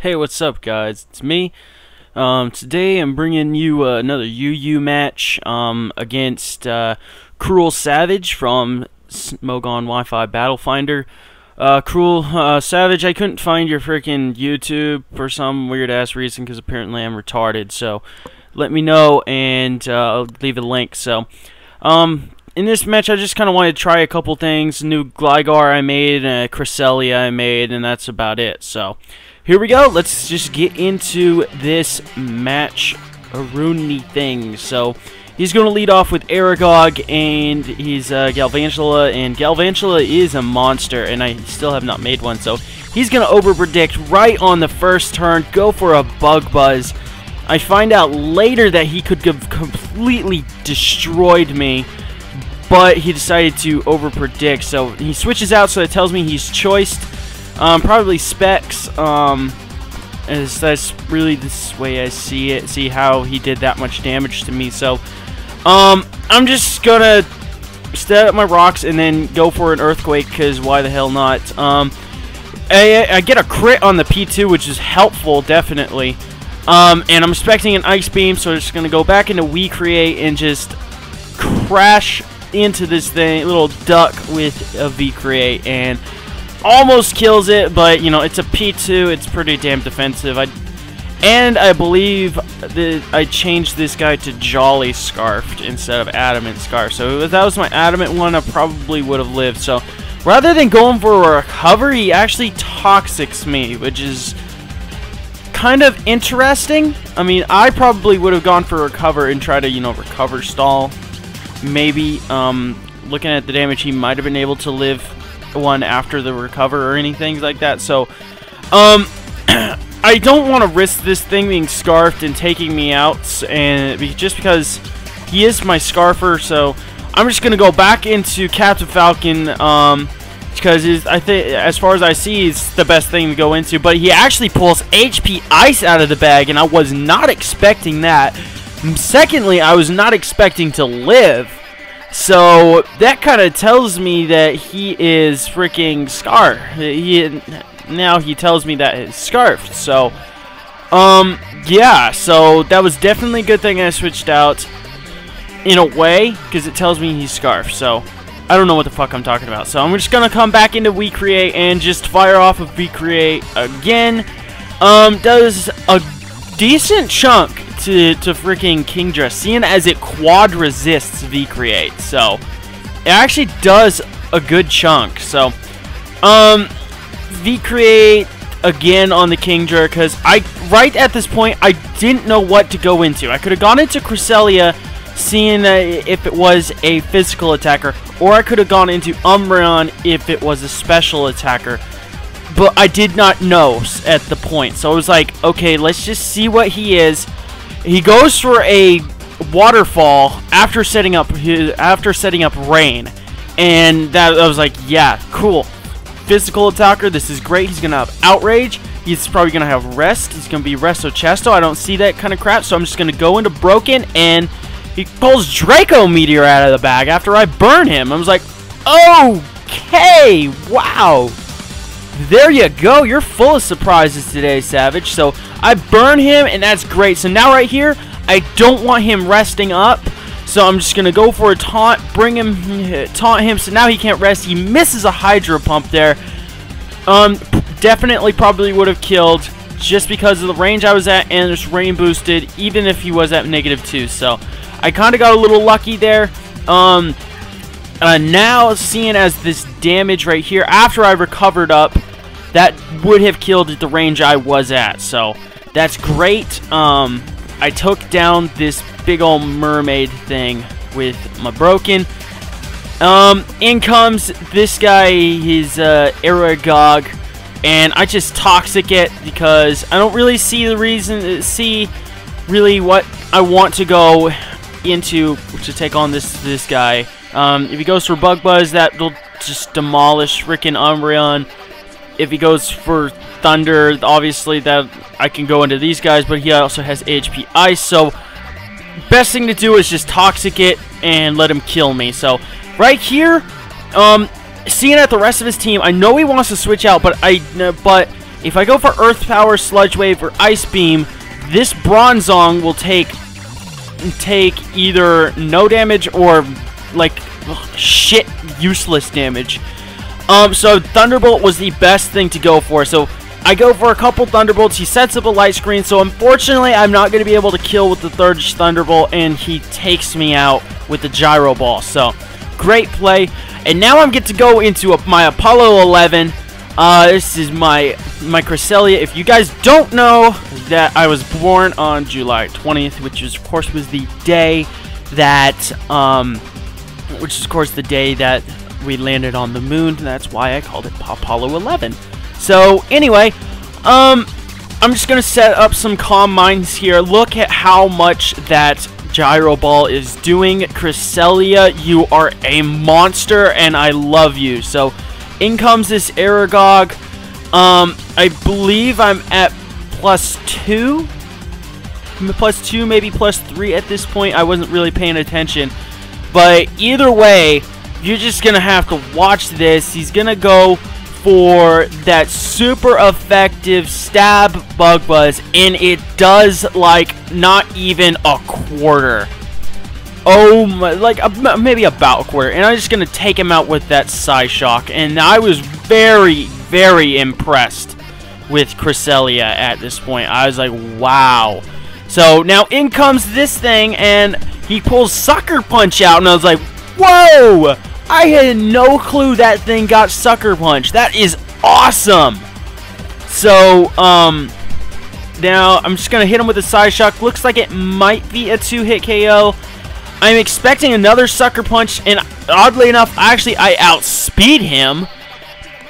Hey, what's up, guys? It's me. Today I'm bringing you another UU match against Cruel Savage from Smogon Wi-Fi Battle Finder. Cruel Savage, I couldn't find your freaking YouTube for some weird-ass reason because apparently I'm retarded, so let me know and I'll leave a link. So, in this match, I just kind of wanted to try a couple things. New Gligar I made, and a Cresselia I made, and that's about it. So, here we go. Let's just get into this match Rooney thing. So, he's going to lead off with Aragog, and he's Galvantula, and Galvantula is a monster, and I still have not made one. So, he's going to overpredict right on the first turn, go for a Bug Buzz. I find out later that he could have completely destroyed me, but he decided to overpredict. So he switches out, so it tells me he's choiced. Probably Specs. As that's really this way I see it. See how he did that much damage to me. So I'm just gonna set up my rocks and then go for an Earthquake, because why the hell not? I get a crit on the P2, which is helpful, definitely. And I'm expecting an Ice Beam, so I'm just gonna go back into V-Create and just crash into this thing, little duck with a V-Create, and almost kills it, but you know, it's a P2, it's pretty damn defensive. I believe that I changed this guy to Jolly Scarfed instead of Adamant Scarf. So if that was my Adamant one, I probably would have lived. So rather than going for a recover, he actually Toxics me, which is kind of interesting. I mean, I probably would have gone for recover and try to, you know, recover stall. Maybe, looking at the damage, he might have been able to live one after the recover or anything like that. So, I don't want to risk this thing being scarfed and taking me out, and just because he is my Scarfer. So I'm just gonna go back into Captain Falcon, because I think, as far as I see, it's the best thing to go into. But he actually pulls HP Ice out of the bag, and I was not expecting that. Secondly, I was not expecting to live, so that kind of tells me that he is freaking Scar. Now he tells me that he's Scarfed, so, yeah, so that was definitely a good thing I switched out, in a way, because it tells me he's Scarfed, so I don't know what the fuck I'm talking about. So I'm just gonna come back into V-Create and just fire off of V-Create again. Does a decent chunk to freaking Kingdra, seeing as it quad resists V-Create. So it actually does a good chunk. So V-Create again on the Kingdra, because right at this point I didn't know what to go into. I could have gone into Cresselia, seeing if it was a physical attacker, or I could have gone into Umbreon if it was a special attacker. But I did not know at the point, so I was like, okay, let's just see what he is. He goes for a Waterfall after setting up Rain, and that I was like, yeah, cool. Physical attacker, this is great. He's gonna have Outrage. He's probably gonna have Rest. He's gonna be Resto Chesto. I don't see that kind of crap, so I'm just gonna go into Broken, and he pulls Draco Meteor out of the bag after I burn him. I was like, okay, wow. There you go. You're full of surprises today, Savage. So I burn him, and that's great. So now right here, I don't want him resting up. So I'm just going to go for a taunt, taunt him, so now he can't rest. He misses a Hydro Pump there. Definitely probably would have killed just because of the range I was at, and it's rain boosted, even if he was at -2. So I kind of got a little lucky there. Now, seeing as this damage right here, after I recovered up, that would have killed at the range I was at. So that's great. I took down this big old mermaid thing with my Broken. In comes this guy, his Aragog, and I just Toxic it because I don't really see the reason, really what I want to go into to take on this guy. If he goes for Bug Buzz, that will just demolish freaking Umbreon. If he goes for Thunder, obviously that I can go into these guys, but he also has HP Ice, so best thing to do is just Toxic it and let him kill me. So right here, seeing at the rest of his team, I know he wants to switch out, but if I go for Earth Power, Sludge Wave, or Ice Beam, this Bronzong will take either no damage or like shit useless damage. So Thunderbolt was the best thing to go for. So I go for a couple Thunderbolts. He sets up a light screen. So unfortunately, I'm not going to be able to kill with the third Thunderbolt, and he takes me out with the Gyro Ball. So great play. And now I'm get to go into my Apollo 11. This is my Cresselia. If you guys don't know that I was born on July 20th, which is, of course, was the day that we landed on the moon, and that's why I called it Apollo 11. So anyway, I'm just gonna set up some calm minds here. Look at how much that Gyro Ball is doing. Cresselia, you are a monster, and I love you. So in comes this Aragog. I believe I'm at +2, maybe +3 at this point. I wasn't really paying attention, but either way, you're just gonna have to watch this. He's gonna go for that super effective stab Bug Buzz, and it does like not even a quarter. Oh my, like maybe about a quarter. And I'm just gonna take him out with that Psyshock, and I was very, very impressed with Cresselia at this point. I was like, wow. So now in comes this thing, and he pulls Sucker Punch out, and I was like, whoa! I had no clue that thing got Sucker Punch. That is awesome. So, now I'm just going to hit him with a Psyshock. Looks like it might be a 2-hit KO. I'm expecting another Sucker Punch, and oddly enough, actually, I outspeed him.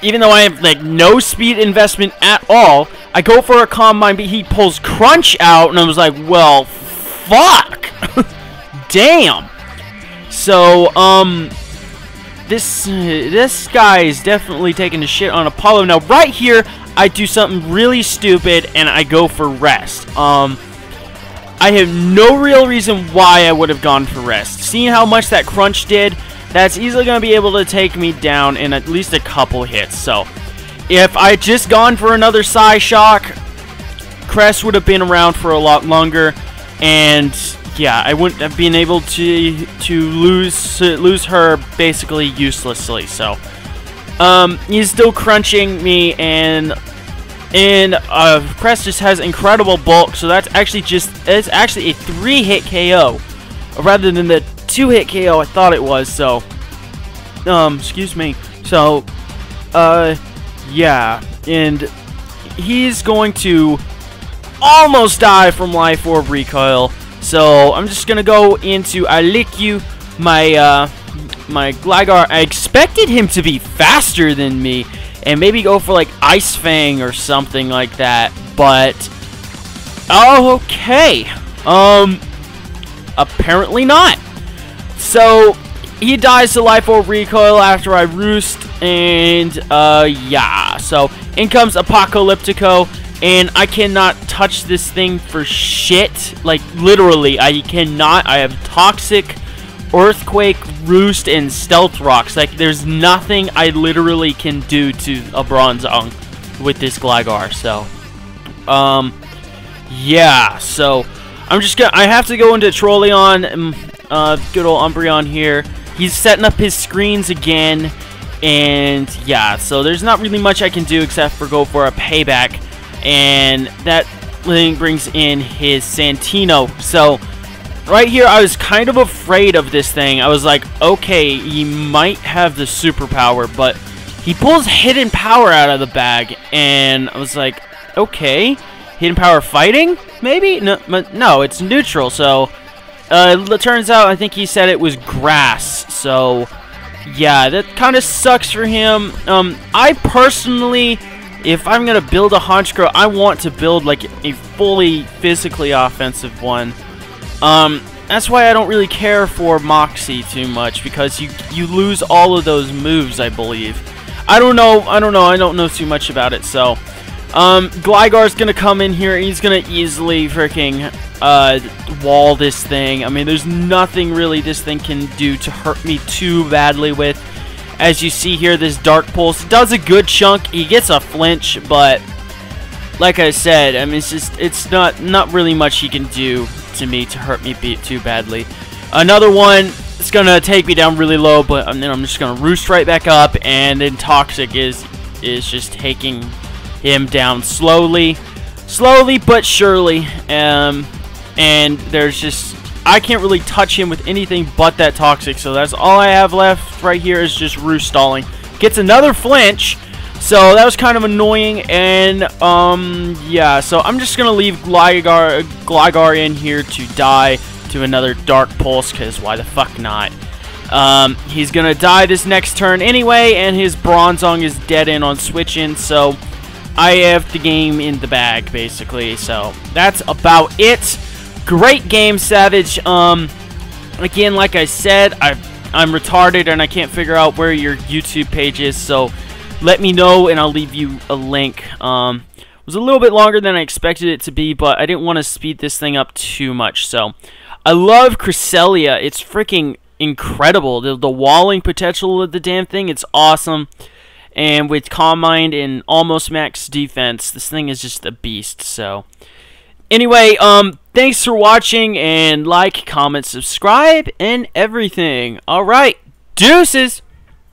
Even though I have, like, no speed investment at all. I go for a Calm Mind, but he pulls Crunch out, and I was like, well, fuck. Damn. So, this guy is definitely taking a shit on Apollo. Now, right here, I do something really stupid, and I go for Rest. I have no real reason why I would have gone for Rest. Seeing how much that Crunch did, that's easily going to be able to take me down in at least a couple hits. So, if I had just gone for another Psyshock, Cress would have been around for a lot longer, and yeah, I wouldn't have been able to lose her basically uselessly. So, he's still crunching me, and Cress just has incredible bulk. So that's actually it's actually a 3-hit KO rather than the 2-hit KO I thought it was. So, excuse me. So, yeah, and he's going to almost die from Life Orb Recoil. So I'm just gonna go into I Lick You, my Gligar. I expected him to be faster than me and maybe go for like Ice Fang or something like that, but oh, okay. Apparently not. So he dies to Life Orb Recoil after I Roost, and yeah. So in comes Apocalyptico. And I cannot touch this thing for shit. Like, literally, I cannot. I have Toxic, Earthquake, Roost, and Stealth Rocks. Like, there's nothing I literally can do to a Bronzong with this Gligar. So, yeah. So, I have to go into Trolleon, good old Umbreon here. He's setting up his screens again. And, yeah. So, there's not really much I can do except for go for a Payback. And that thing brings in his Santino. So, right here, I was kind of afraid of this thing. I was like, okay, he might have the superpower, but he pulls Hidden Power out of the bag. And I was like, okay, Hidden Power fighting? Maybe? No, it's neutral. So, it turns out, I think he said it was Grass. So, yeah, that kind of sucks for him. I personally, if I'm going to build a Honchkrow, I want to build like a fully physically offensive one. That's why I don't really care for Moxie too much, because you lose all of those moves, I believe. I don't know. I don't know too much about it. So, Gligar's going to come in here. He's going to easily freaking wall this thing. I mean, there's nothing really this thing can do to hurt me too badly with. As you see here, this Dark Pulse does a good chunk. He gets a flinch, but like I said, I mean, it's not really much he can do to me to hurt me too badly. Another one, it's gonna take me down really low, but then I'm just gonna roost right back up, and then Toxic is just taking him down slowly but surely. And there's just, I can't really touch him with anything but that Toxic, so that's all I have left right here is just roost stalling. Gets another flinch, so that was kind of annoying. And yeah, so I'm just gonna leave Gligar in here to die to another Dark Pulse, because why the fuck not? He's gonna die this next turn anyway, and his Bronzong is dead in on switch in, so I have the game in the bag, basically. So that's about it. Great game, Savage. Again, like I said, I'm retarded and I can't figure out where your YouTube page is, so let me know and I'll leave you a link. It was a little bit longer than I expected it to be, but I didn't want to speed this thing up too much. So I love Cresselia. It's freaking incredible. The walling potential of the damn thing, it's awesome. And with Calm Mind and almost max defense, this thing is just a beast. So anyway, thanks for watching, and like, comment, subscribe, and everything. Alright, deuces!